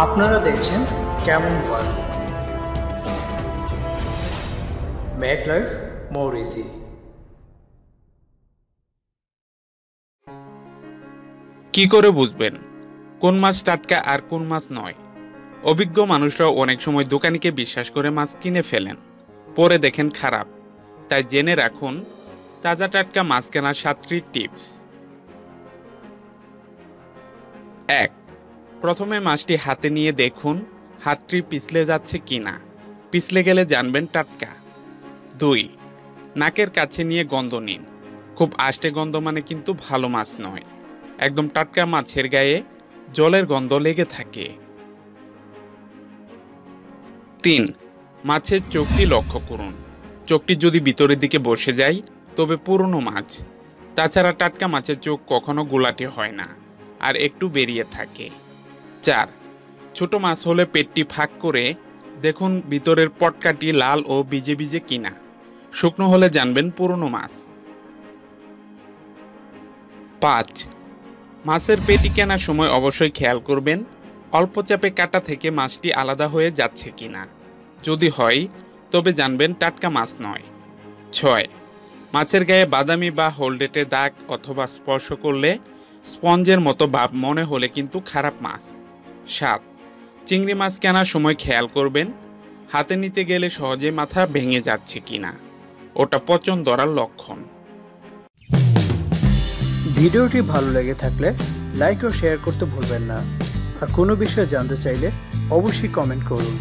আপনারা দেখছেন কেমন ওয়ার্ল্ড, মেক লাইফ মোর ইজি। কি করে বুঝবেন কোন মাছ টাটকা আর কোন মাছ নয়? অভিজ্ঞ মানুষরা অনেক সময় দোকানিকে বিশ্বাস করে মাছ কিনে ফেলেন, পরে দেখেন খারাপ। তাই জেনে রাখুন তাজা টাটকা মাছ কেনার 7টি টিপস। 1. প্রথমে মাছটি হাতে নিয়ে দেখুন হাতটি পিছলে যাচ্ছে কিনা। পিছলে গেলে জানবেন টাটকা। 2. নাকের কাছে নিয়ে গন্ধ নিন। খুব আষ্টে গন্ধ মানে কিন্তু ভালো মাছ নয়। একদম টাটকা মাছের গায়ে জলের গন্ধ লেগে থাকে। 3. মাছের চোখটি লক্ষ্য করুন। চোখটি যদি ভিতরের দিকে বসে যায় তবে পুরনো মাছ। তাছাড়া টাটকা মাছের চোখ কখনো গোলাটে হয় না আর একটু বেরিয়ে থাকে। 4. ছোট মাছ হলে পেটটি ফাঁক করে দেখুন ভিতরের পটকাটি লাল ও ভিজে ভিজে কিনা। শুকনো হলে জানবেন পুরনো মাছ। 5. মাছের পেটি কেনার সময় অবশ্যই খেয়াল করবেন অল্প চাপে কাটা থেকে মাছটি আলাদা হয়ে যাচ্ছে কিনা। যদি হয় তবে জানবেন টাটকা মাছ নয়। 6. মাছের গায়ে বাদামি বা হোলডেটে দাগ অথবা স্পর্শ করলে স্পঞ্জের মতো ভাব মনে হলে কিন্তু খারাপ মাছ। 7. চিংড়ি মাছ কেনার সময় খেয়াল করবেন হাতে নিতে গেলে সহজে মাথা ভেঙে যাচ্ছে কিনা, ওটা পচন ধরার লক্ষণ। ভিডিওটি ভালো লেগে থাকলে লাইক ও শেয়ার করতে ভুলবেন না। আর কোনো বিষয়ে জানতে চাইলে অবশ্যই কমেন্ট করুন।